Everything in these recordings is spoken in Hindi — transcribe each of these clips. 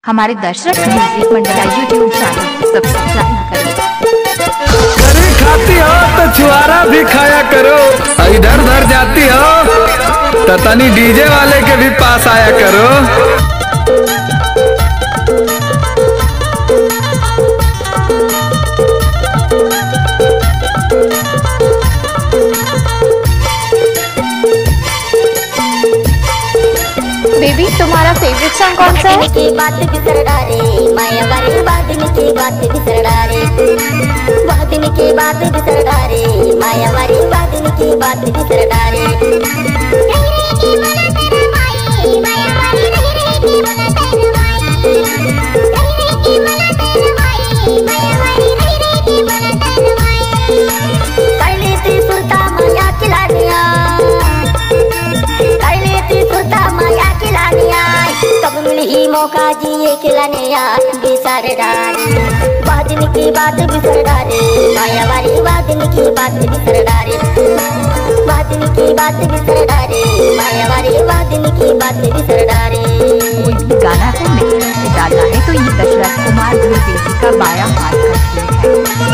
हमारे दशरथ म्यूजिक मंडल यूट्यूब चैनल सब्सक्राइब करो। करी खाती हो तो छुआरा भी खाया करो, इधर उधर जाती हो तो तनी डीजे वाले के भी पास आया करो। बेबी तुम्हारा फेवरेट सॉन्ग कौन सा है? की बात बिसर डारे माया वाली बादन की बात बिसर डारे, बादन की बात बिसर डारे माया वाली बादन की बात बिसर डारे। मौका जिए खिलाने यार बिसर डारे, बादन की बात बिसर डारे माया वाली बादन की बात बिसर डारे, बादन की बात बिसर डारे माया वाली बादन की बात बिसर डारे। कोई गाना को मिक्सर से डालना है तो ये दशरथ कुमार गुरुदेव का बायां हाथ का खेल है।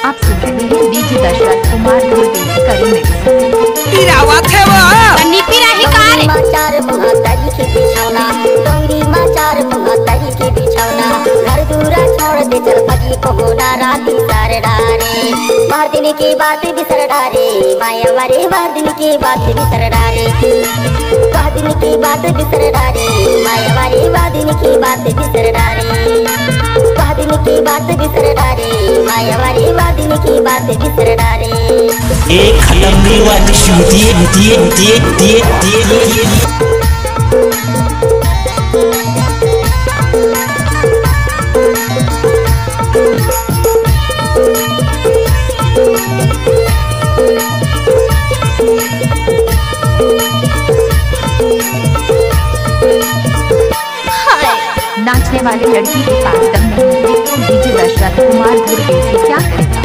आप सुन रहे हैं डीजे दशरथ कुमार गुरुदेव का रिमिक्स। माचार महतारी की बिछौना, डोंगरी माचार महतारी की बिछौना, घर दूरा छोड़ दे चल पगी को होना राती सारे डारे, बादन की बात बिसर डारे माया वाले बादन की बात बिसर डारे, बादन की बात बिसर डारे माया वाले बादन की बात बिसर डारे, बादन की बात बिसर डारे माया वाले बादन की बात बिसर डारे। एक खत्म नहीं हुआ दिए नाचने वाले लड़की के पास दम नहीं है तो डीजे दशरथ कुमार गुरुदेव से क्या करेगा?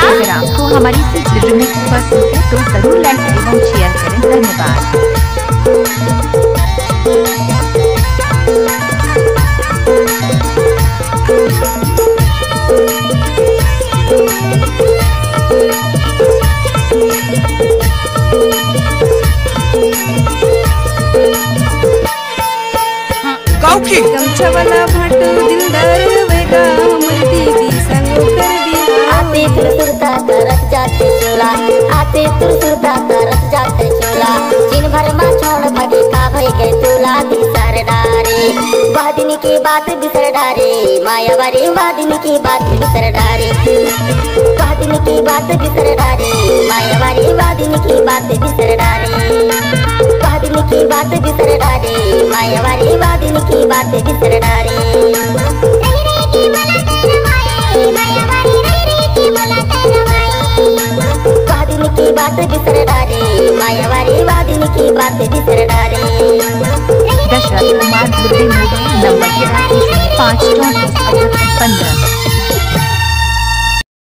अगर आपको हमारी इस रिमिक्स पसंद है तो जरूर लाइक एवं शेयर करें। धन्यवाद। गमछा वाला भाटू दिलदार वेगा हमर दीदी संगो कर दिया। आते तुरता तरस जाते चोला, आते तुरता तरस जाते चोला, दिन भर में छोड़ भगे का भई गए चोला बिसर डारे, बादन की बात बिसर डारे माया वाली बादन की बात बिसर डारे, बादन की बात बिसर डारे माया वाली बादन की बात बिसर डारे, बादन की बात बिसर डारे माया वाली बादन की बात बिसर डारे। बादन की बात बिसर डारे माया वाली बादन की बात बिसर डारे। दशरथ कुमार गुरुदेव मोबाइल नंबर 5 34 15।